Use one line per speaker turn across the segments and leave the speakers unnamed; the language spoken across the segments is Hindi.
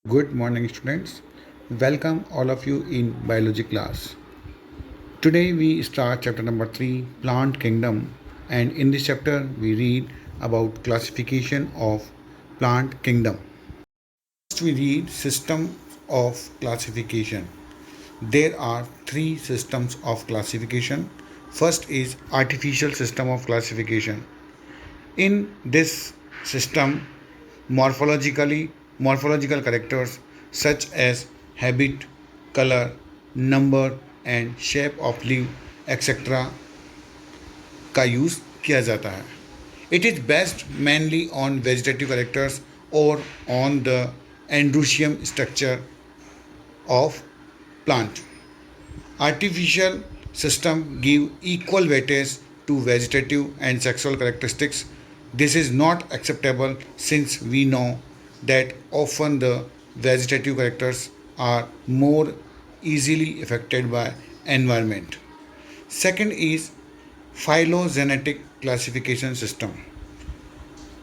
Good morning, students. Welcome all of you in biology class. Today we start chapter number 3, Plant Kingdom, and in this chapter we read about classification of plant kingdom. First we read system of classification. There are three systems of classification. First is artificial system of classification. In this system, morphological characters such as habit, color, number and shape of leaf etc. का यूज़ किया जाता है. It is based mainly on vegetative characters or on the endoecium structure of plant. Artificial system give equal weightage to vegetative and sexual characteristics. This is not acceptable since we know that often the vegetative characters are more easily affected by environment. Second is phylogenetic classification system.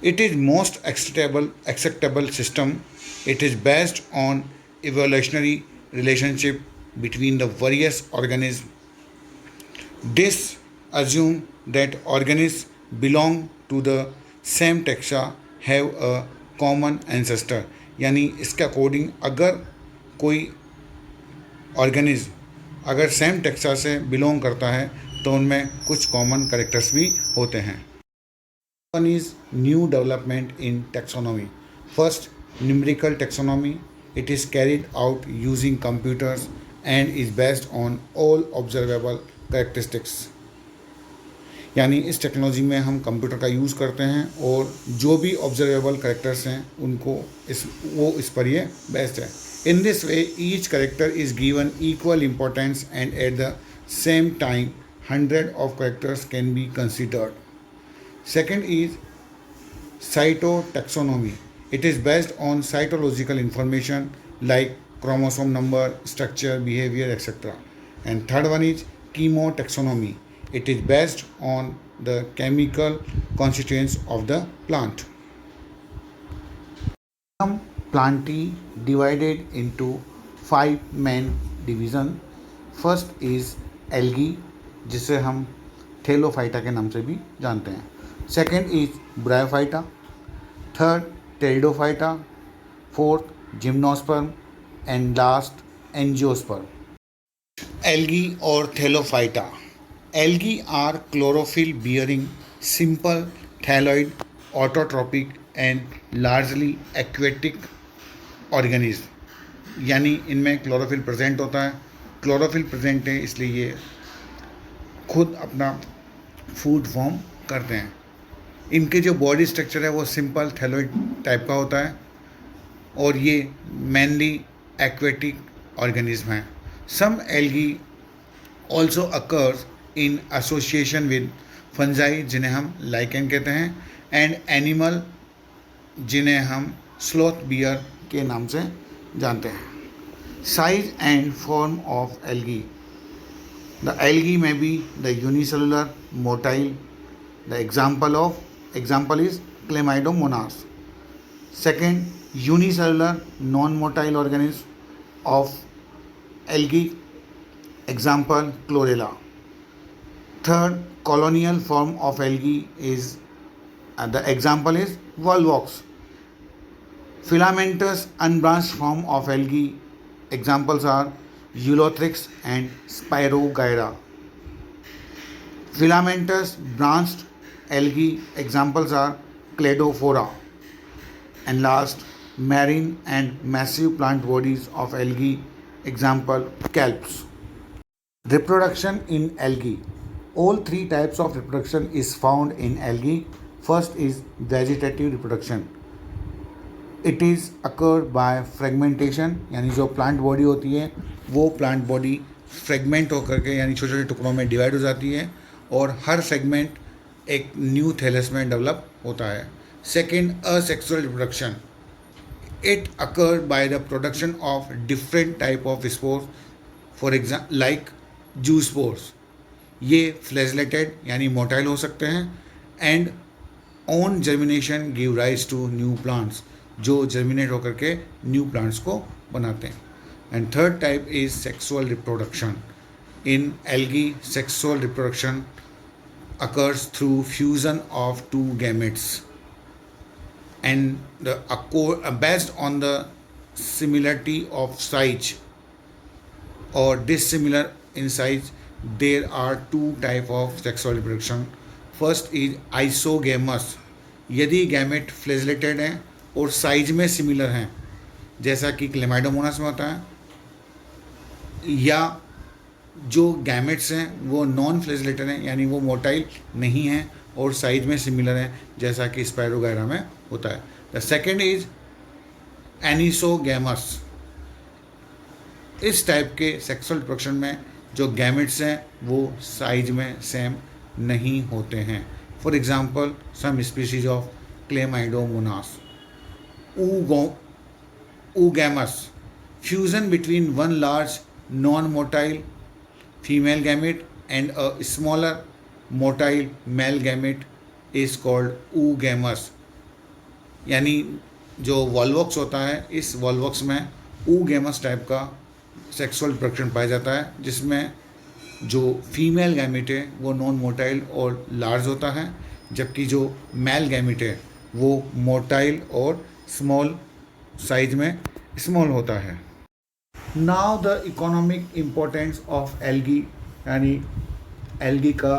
It is most acceptable system. It is based on evolutionary relationship between the various organisms. This assume that organisms belong to the same taxa, have a common ancestor. यानी इसके अकॉर्डिंग अगर कोई ऑर्गेनिज्म अगर सेम टेक्सा से बिलोंग करता है तो उनमें कुछ कॉमन कैरेक्टर्स भी होते हैं. One is new development in taxonomy. First, numerical taxonomy. It is carried out using computers and is based on all observable characteristics. यानी इस टेक्नोलॉजी में हम कंप्यूटर का यूज़ करते हैं और जो भी ऑब्जर्वेबल कैरेक्टर्स हैं उनको इस पर ये बेस्ड है. In this way each character is given equal importance and at the same time 100 of characters can be considered. Second is cytotaxonomy. It is based on cytological information like chromosome number, structure, behavior, etc. And third one is chemotaxonomy. It is based on the chemical constituents of the plant. Plantae divided into 5 main division. First is algae, जिसे हम थेलोफाइटा के नाम से भी जानते हैं. Second is bryophyta. Third pteridophyta. Fourth gymnosperm and last angiosperm. Algae और thallophyta. Algae are chlorophyll bearing simple thalloid autotrophic and largely aquatic organism. यानी इनमें क्लोरोफिल प्रेजेंट होता है. क्लोरोफिल प्रेजेंट है इसलिए ये खुद अपना फूड फॉर्म करते हैं. इनके जो बॉडी स्ट्रक्चर है वो सिंपल थैलॉइड टाइप का होता है और ये मेनली एक्वेटिक ऑर्गेनिज्म हैं. Some algae also occurs in association with fungi जिन्हें हम लाइकेन कहते हैं एंड एनिमल जिन्हें हम स्लोथ बियर के नाम से जानते हैं. Size and form of algae. The algae may be the unicellular, motile. The example is Chlamydomonas. Second, unicellular, non-motile organism of algae. Example, Chlorella. Third, colonial form of algae is the example is Volvox. Filamentous, unbranched form of algae. Examples are Eulothrix and Spirogyra. Filamentous branched algae examples are Cladophora. And last, marine and massive plant bodies of algae example Kelps. Reproduction in algae. All three types of reproduction is found in algae. First is vegetative reproduction. It is occur by fragmentation. यानी जो प्लांट बॉडी होती है वो प्लांट बॉडी फ्रेगमेंट होकर के यानी छोटे छोटे टुकड़ों में डिवाइड हो जाती है और हर सेगमेंट एक न्यू थैलस में डेवलप होता है. Second, asexual reproduction. It occur by the production of different type of spores for example like zoospores. ये फ्लैजलेटेड यानी मोटाइल हो सकते हैं and on germination give rise to new plants. जो जर्मिनेट होकर के न्यू प्लांट्स को बनाते हैं. And third type is sexual reproduction. In algae sexual reproduction occurs through fusion of two gametes and based on the similarity of size or dissimilar in size. There are two type of sexual reproduction. First is isogamous. यदि गैमेट फ्लैजिलेटेड हैं और साइज में सिमिलर हैं, जैसा कि क्लेमाइडोमोनास में होता है, या जो गैमेट्स हैं वो नॉन फ्लैजिलेटेड हैं, यानी वो मोटाइल नहीं हैं और साइज में सिमिलर हैं, जैसा कि स्पायरोगायरा में होता है. The second is anisogamous. इस टाइप के सेक्सुअल रिप्रोडक्शन में जो गैमेट्स हैं वो साइज में सेम नहीं होते हैं. For example some species of Chlamydomonas. oogamous, fusion between one large non-motile female gamete and a smaller motile male gamete is called oogamous. यानी जो वॉल्वॉक्स होता है, इस वॉल्वॉक्स में oogamous टाइप का सेक्सुअल रिप्रोडक्शन पाया जाता है, जिसमें जो फीमेल गैमेट है वो नॉन मोटाइल और लार्ज होता है, जबकि जो मेल गैमेट है वो मोटाइल और स्मॉल साइज में स्मॉल होता है. Now the economic importance of algae, यानी एल्गी का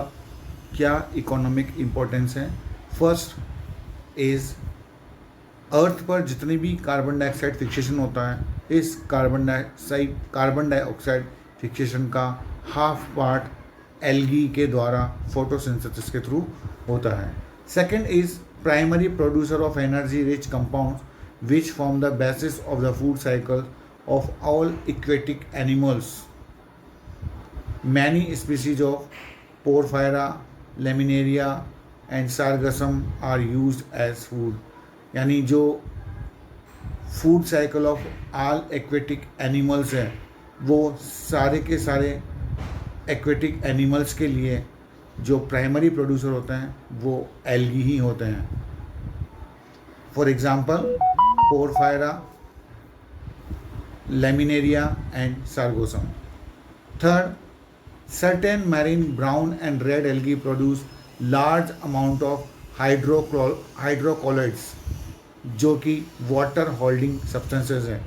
क्या इकोनॉमिक इम्पोर्टेंस है. फर्स्ट इज़ अर्थ पर जितनी भी कार्बन डाइऑक्साइड फिक्सेशन होता है, इस कार्बन डाइऑक्साइड फिक्सेशन का हाफ पार्ट एल्गी के द्वारा फोटोसिंथेसिस के थ्रू होता है. Second is primary producer of energy rich compounds which form the basis of the food cycle of all aquatic animals. Many species of Porphyra, Laminaria and Sargassum are used as food. यानी जो food cycle of all aquatic animals है वो सारे के सारे एक्वेटिक एनिमल्स के लिए जो प्राइमरी प्रोड्यूसर होते हैं वो एल्गी ही होते हैं. For example Porphyra, Laminaria and Sargassum. Third, certain marine brown and red algae produce large amount of hydrocolloids जो कि वाटर होल्डिंग सब्सटेंसेज हैं.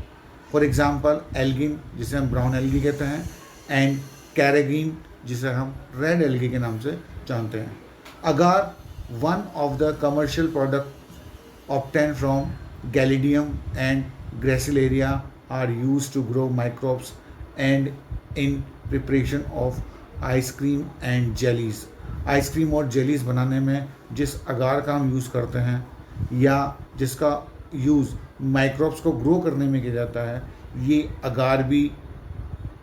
फॉर एग्जांपल एल्गिन, जिसे हम ब्राउन एल्गी कहते हैं, एंड कैरेगिन, जिसे हम रेड एल्गी के नाम से जानते हैं. Agar, one of the commercial product obtain from Gelidium and Gracilaria are used to grow microbes and in preparation of ice cream and jellies. Ice cream और जेलीज बनाने में जिस अगार का हम यूज़ करते हैं या जिसका यूज़ माइक्रोब्स को ग्रो करने में किया जाता है, ये अगार भी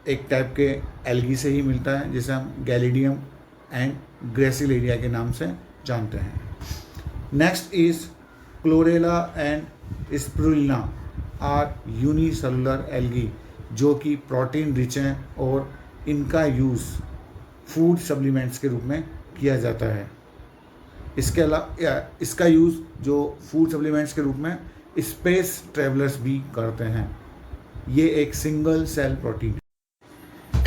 एक टाइप के एल्गी से ही मिलता है, जिसे हम गैलिडियम एंड ग्रेसिलेरिया के नाम से जानते हैं. Next is Chlorella and Spirulina are unicellular algae जो कि प्रोटीन रिच हैं और इनका यूज़ फूड सप्लीमेंट्स के रूप में किया जाता है. इसके अलावा इसका यूज़ जो फूड सप्लीमेंट्स के रूप में स्पेस ट्रेवलर्स भी करते हैं. ये एक single cell protein.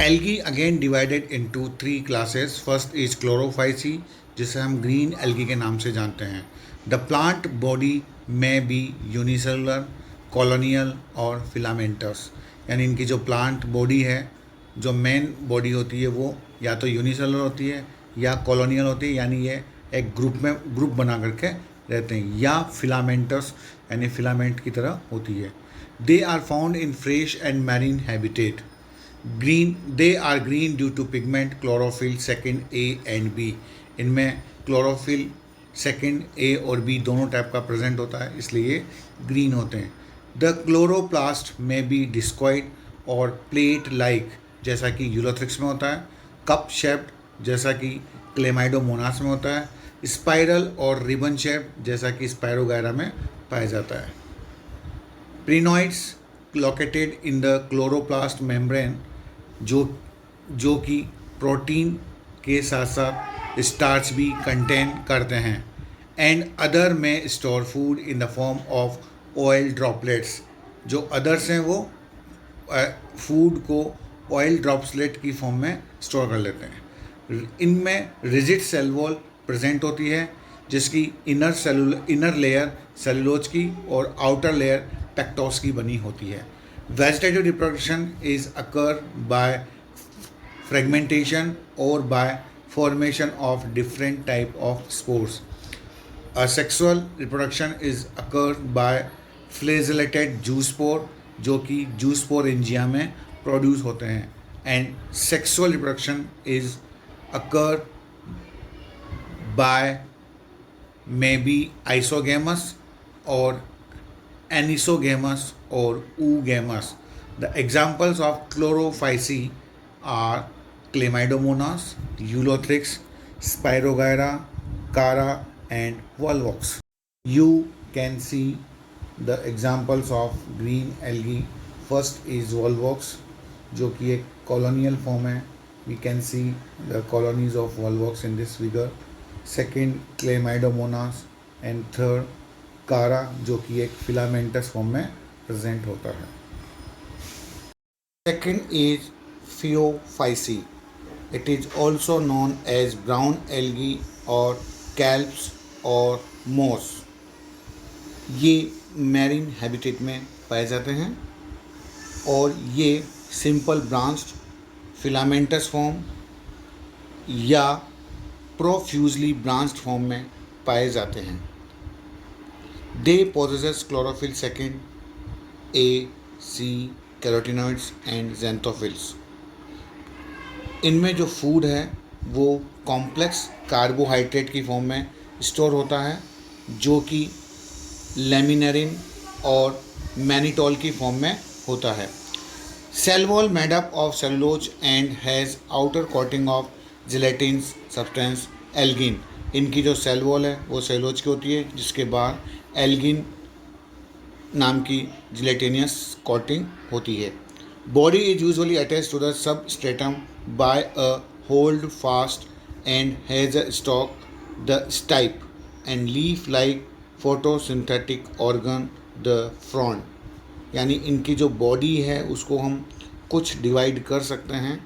Algae again divided into 3 classes. First is Chlorophyceae, जिसे हम ग्रीन एल्गी के नाम से जानते हैं. द प्लांट बॉडी में बी यूनिसेलुलर, कॉलोनियल और फिलामेंटस. यानी इनकी जो प्लांट बॉडी है, जो मेन बॉडी होती है, वो या तो यूनिसेलुलर होती है या कॉलोनियल होती है, यानी ये एक ग्रुप बना करके रहते हैं, या फिलामेंटस यानी फिलामेंट की तरह होती है. They are found in fresh and marine habitat. They are green due to pigment chlorophyll second a and b. इनमें क्लोरोफिल सेकेंड ए और बी दोनों टाइप का प्रेजेंट होता है, इसलिए ग्रीन होते हैं. द क्लोरोप्लास्ट में बी डिस्कॉइड और प्लेट लाइक, जैसा कि यूलोथ्रिक्स में होता है. कप शेप्ड, जैसा कि क्लेमाइडोमोनास में होता है. स्पाइरल और रिबन शेप्ड, जैसा कि स्पायरोगायरा में पाया जाता है. Pyrenoids located in the chloroplast membrane, जो कि प्रोटीन के साथ साथ स्टार्च भी कंटेन करते हैं. एंड अदर में store food in the form of oil droplets. जो अदर्स हैं वो फूड को ऑयल ड्रॉपलेट की फॉर्म में स्टोर कर लेते हैं। इनमें रिजिड सेल वॉल प्रेजेंट होती है, जिसकी इनर लेयर सेलुलोज की और आउटर लेयर पेक्टोस की बनी होती है। Vegetative reproduction is occur by fragmentation और bye formation of different type of spores. Asexual reproduction is occurred by flagellated zoospore, जो कि जूस्पोर इंजिया में प्रोड्यूस होते हैं, and sexual reproduction is occur by may be isogamous और एनिसोगेमस और oogamous. The examples of chlorophyci are Chlamydomonas, Eulothrix, Spirogyra, Cara, and Volvox. You can see the examples of green algae. First is Volvox, जो कि एक colonial form है. We can see the colonies of Volvox in this figure. Second, Chlamydomonas, and third, Cara, जो कि एक filamentous form में present होता है. Second is Phaeophyci. It is also known as brown algae or kelps or moss. ये मैरीन हैबिटेट में पाए जाते हैं और ये सिंपल ब्रांच्ड फिलामेंटस फॉर्म या प्रोफ्यूजली ब्रांच्ड फॉर्म में पाए जाते हैं। They possess chlorophyll second, a, c, carotenoids and xanthophylls. इनमें जो फूड है वो कॉम्प्लेक्स कार्बोहाइड्रेट की फॉर्म में स्टोर होता है, जो कि लेमिनेरिन और मैनिटोल की फॉर्म में होता है। Cell wall made up of cellulose and has outer coating of gelatin substance algin. इनकी जो सेल वॉल है वो सेलुलोज की होती है, जिसके बाद एल्गिन नाम की जिलेटिनियस कोटिंग होती है। Body is usually attached to the substratum by a hold fast and has a stalk, the stipe, and leaf-like photosynthetic organ, the frond. यानी इनकी जो बॉडी है उसको हम कुछ डिवाइड कर सकते हैं,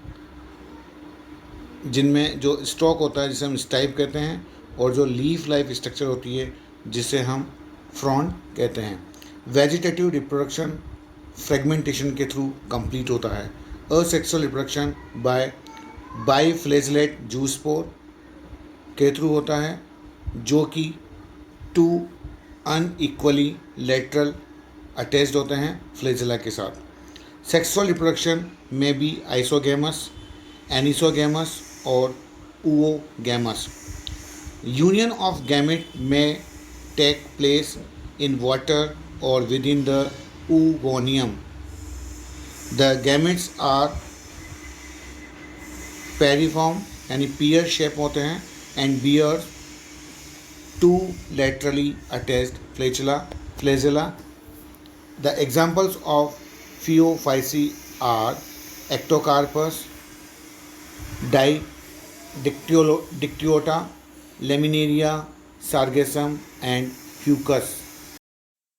जिनमें जो स्टॉक होता है जिसे हम स्टाइप कहते हैं, और जो लीफ लाइफ स्ट्रक्चर होती है जिसे हम फ्रॉन्ड कहते हैं। वेजिटेटिव रिप्रोडक्शन फ्रेगमेंटेशन के थ्रू कंप्लीट होता है। Asexual reproduction by flagellate zoospore के थ्रू होता है, जो कि टू अनइक्वली लेटरल अटैच्ड होते हैं फ्लैजेला के साथ। सेक्सुअल रिप्रोडक्शन में बी आइसोगेमस, एनिसोगेमस और oogamous. Union of gamete may take place in water or within the oogonium. The gametes are periform यानी pear shape होते हैं and bear two laterally attached flagella. The examples of Phaeophyci are Ectocarpus, Dictyota, Laminaria, Sargassum and Fucus.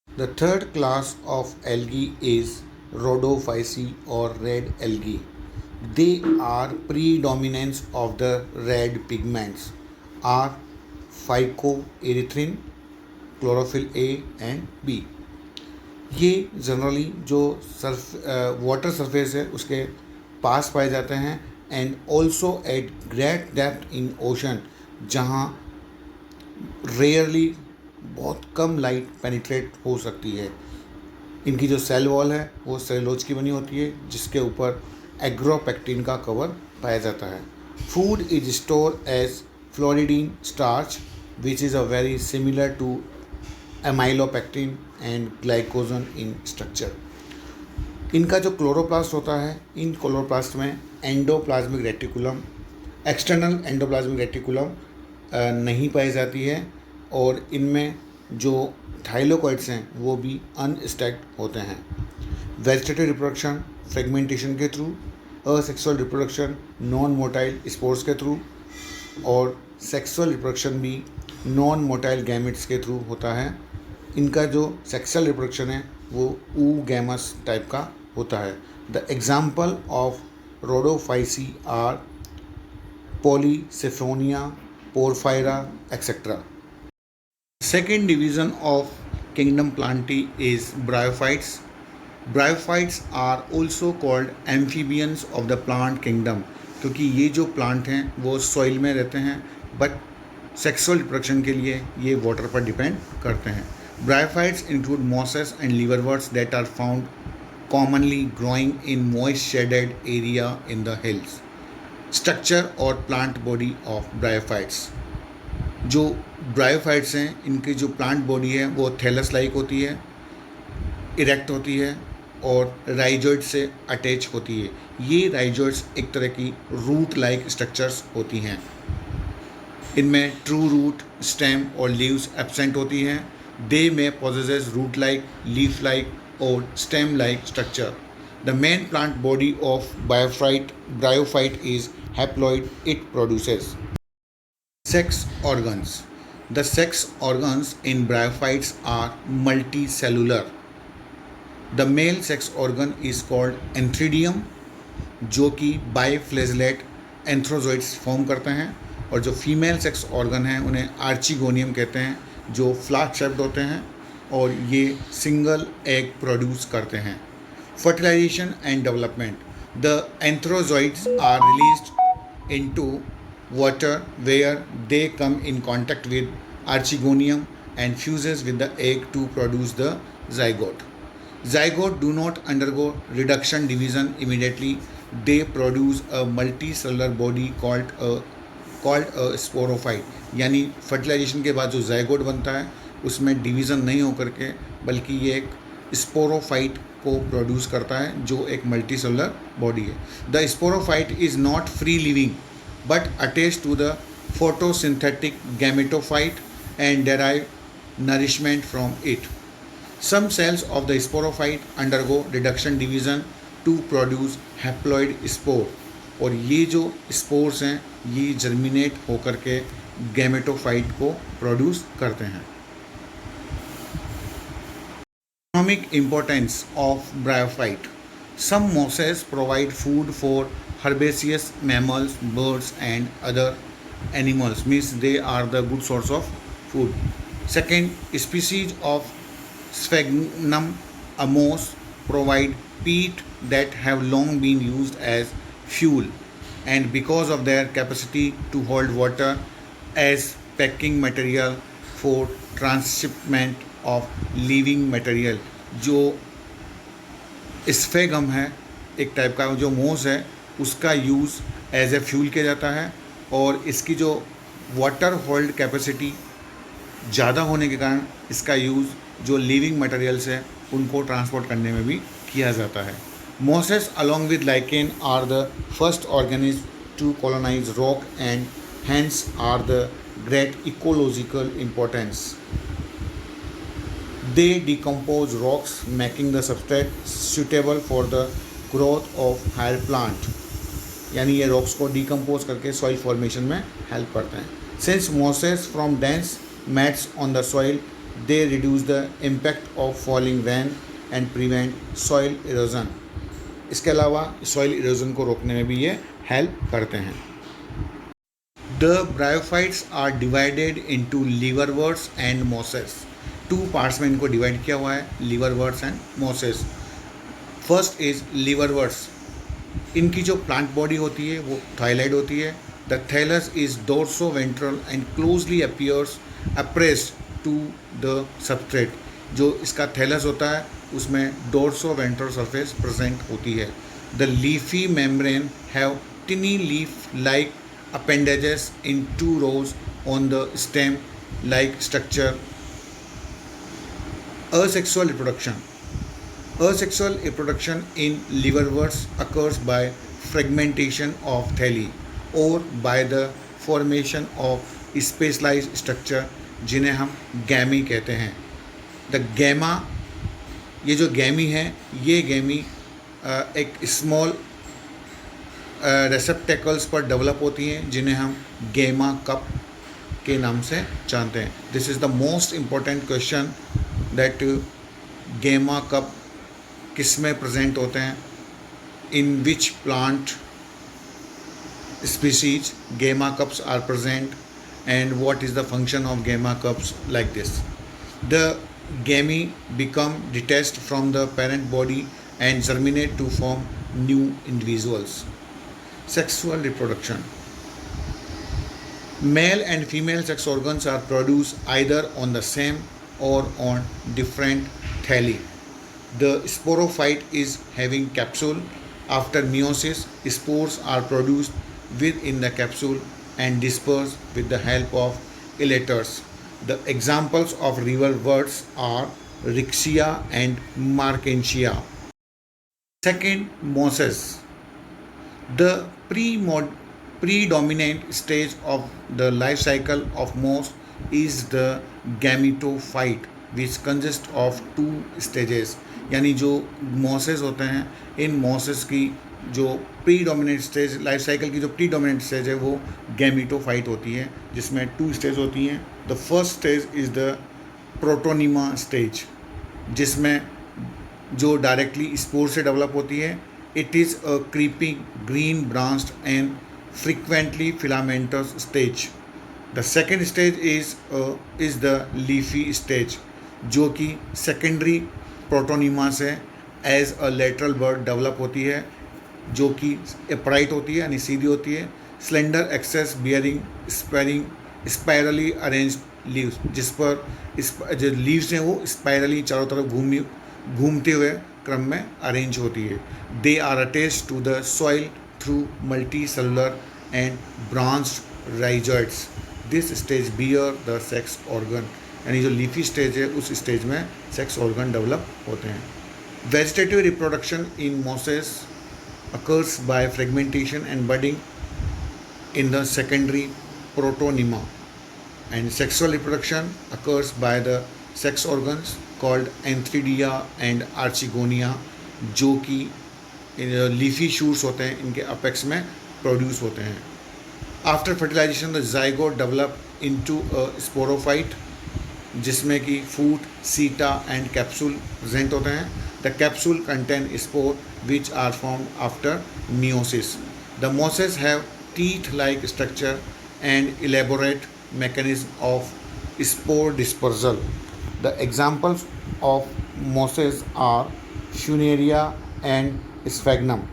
The third class of algae is Rhodophyci or red algae. They are predominance of the red pigments are phycoerythrin, chlorophyll A and B. ये जनरली जो वाटर सरफेस है उसके पास पाए जाते हैं and also eight great depth in ocean, जहाँ रेयरली बहुत कम लाइट पेनिट्रेट हो सकती है। इनकी जो सेल वॉल है वो सेलुलोज की बनी होती है, जिसके ऊपर एग्रोपेक्टिन का कवर पाया जाता है। Food is store as floridean starch which is a very similar to amylopectin and glycogen in structure. इनका जो क्लोरोप्लास्ट होता है, इन क्लोरोप्लास्ट में endoplasmic reticulum, external endoplasmic reticulum नहीं पाई जाती है, और इनमें जो थाइलोकॉइड्स हैं वो भी अनस्टैक्ड होते हैं। वेजिटेटिव रिप्रोडक्शन फ्रेगमेंटेशन के through, asexual reproduction non motile spores के थ्रू, और सेक्सुअल रिप्रोडक्शन भी नॉन मोटाइल गैमेट्स के थ्रू होता है। इनका जो सेक्सुअल रिप्रोडक्शन है वो ऊगैमस टाइप का होता है। The example of Rhodophyceae are Polysiphonia, Porphyra, etcetera. Second division of kingdom Plantae is bryophytes. Bryophytes are also called amphibians of the plant kingdom क्योंकि ये जो प्लांट हैं वो सॉइल में रहते हैं बट सेक्सुअल रिप्रोडक्शन के लिए ये वाटर पर डिपेंड करते हैं। Bryophytes include mosses and liverworts that are found commonly growing in moist shaded area in the hills. Structure और plant body of bryophytes. जो ब्रायोफाइट्स हैं इनकी जो प्लांट बॉडी है वो थैलस लाइक होती है, इरेक्ट होती है और राइजोइड से अटैच होती है। ये राइजोइड्स एक तरह की रूट लाइक स्ट्रक्चर्स होती हैं। इनमें ट्रू रूट, स्टेम और लीव्स एब्सेंट होती हैं। They may possess root like, leaf like और stem like structure. The main plant body of bryophyte is haploid. It produces sex organs. The sex organs in bryophytes are multicellular. The male sex organ is called antheridium जो कि बाइफ्लैजेलेट एंथ्रोजोइड्स फॉर्म करते हैं, और जो फीमेल सेक्स ऑर्गन हैं उन्हें आर्चिगोनियम कहते हैं जो फ्लास्क शेप्ड होते हैं और ये सिंगल एग प्रोड्यूस करते हैं। Fertilization and development. The antherozoids are released into water where they come in contact with archegonium and fuses with the egg to produce the zygote. Zygote do not undergo reduction division immediately. They produce a multicellular body called a sporophyte. यानी फर्टिलाइजेशन के बाद जो zygote बनता है उसमें डिवीज़न नहीं होकर के बल्कि ये एक स्पोरोफाइट को प्रोड्यूस करता है जो एक मल्टीसेलुलर बॉडी है। The sporophyte is not free living but attached to the photosynthetic gametophyte and derive nourishment from it. Some cells of the sporophyte undergo reduction division to produce haploid spore और ये जो स्पोर्स हैं ये जर्मिनेट होकर के गैमेटोफाइट को प्रोड्यूस करते हैं। Economic importance of bryophyte. Some mosses provide food for herbaceous mammals, birds and other animals, means they are the good source of food. Second, species of Sphagnum amos provide peat that have long been used as fuel, and because of their capacity to hold water as packing material for transshipment of living material. जो स्फेगम है एक टाइप का जो मोस है उसका यूज़ एज ए फ्यूल किया जाता है और इसकी जो वाटर होल्ड कैपेसिटी ज़्यादा होने के कारण इसका यूज़ जो लिविंग मटेरियल्स है उनको ट्रांसपोर्ट करने में भी किया जाता है। Mosses along with lichen are the first organism to colonise rock and hence are the great ecological importance. They decompose rocks making the substrate suitable for the growth of higher plant. यानी ये रॉक्स को डिकम्पोज करके सॉइल फॉर्मेशन में हेल्प करते हैं। Since mosses from dense mats on the soil, they reduce the impact of falling rain and prevent soil erosion. इसके अलावा सॉइल इरोजन को रोकने में भी ये हेल्प करते हैं। The bryophytes are divided into liverworts and mosses. 2 parts में इनको डिवाइड किया हुआ है, liverworts and mosses. First is liverworts. इनकी जो प्लांट बॉडी होती है वो थाइलाइड होती है। The thallus is dorsiventral and closely appears appressed to the substrate. जो इसका थैलस होता है उसमें डोर्सोवेंट्रल सरफेस प्रेजेंट होती है। The leafy membrane have टिनी leaf like appendages in 2 rows on the stem like structure. Asexual reproduction. Asexual reproduction in liverworts occurs by fragmentation of thalli or by the formation of specialized structure जिन्हें हम गैमी कहते हैं। द गैमा, ये जो गैमी है ये गैमी एक स्मॉल रेसेप्टेकल्स पर डेवलप होती हैं जिन्हें हम गैमा कप के नाम से जानते हैं। This is the most important question that gemma cup किस में प्रेजेंट होते हैं, in which plant species gamma cups are present, and what is the function of gamma cups like this. The gamete become detached from the parent body and germinate to form new individuals. Sexual reproduction. Male and female sex organs are produced either on the same or on different thalli. The sporophyte is having capsule. After meiosis, spores are produced within the capsule and dispersed with the help of elaters. The examples of river birds are Rixia and Markensia. Second, mosses. The predominant stage of the life cycle of moss is the gametophyte, which consists of two stages. यानी जो मॉसेस होते हैं, इन मॉसेस की जो प्रीडोमिनेंट स्टेज, लाइफ साइकिल की जो प्रीडोमिनेंट स्टेज है वो गैमीटोफाइट होती है, जिसमें टू स्टेज होती हैं. The first stage is the protonema stage, जिसमें जो डायरेक्टली स्पोर से डेवलप होती है. It is a creeping green branched and frequently filamentous stage. The second stage is the leafy stage, जो कि secondary प्रोटोनिमा से as a lateral bud develop होती है, जो कि एपराइट होती है यानी सीधी होती है. Slender axis bearing spirally arrange leaves, जिस पर जो लीव्स हैं वो स्पायरली चारों तरफ घूमते हुए क्रम में अरेंज होती है. They are attached to the soil through multicellular and branched rhizoids. This stage bear the sex organ, यानी जो लीफी स्टेज है उस स्टेज में सेक्स ऑर्गन डेवलप होते हैं. Vegetative reproduction in mosses occurs by fragmentation and budding in the secondary protonema, and sexual reproduction occurs by the sex organs called antheridia and archegonia, जो कि लीफी शूट्स होते हैं, इनके अपेक्स में प्रोड्यूस होते हैं. After fertilization the zygote develop into a sporophyte, जिसमें कि foot, seta and capsule present होते हैं. The capsule contain spore which are formed after meiosis. The mosses have teeth-like structure and elaborate mechanism of spore dispersal. The examples of mosses are Funaria and Sphagnum.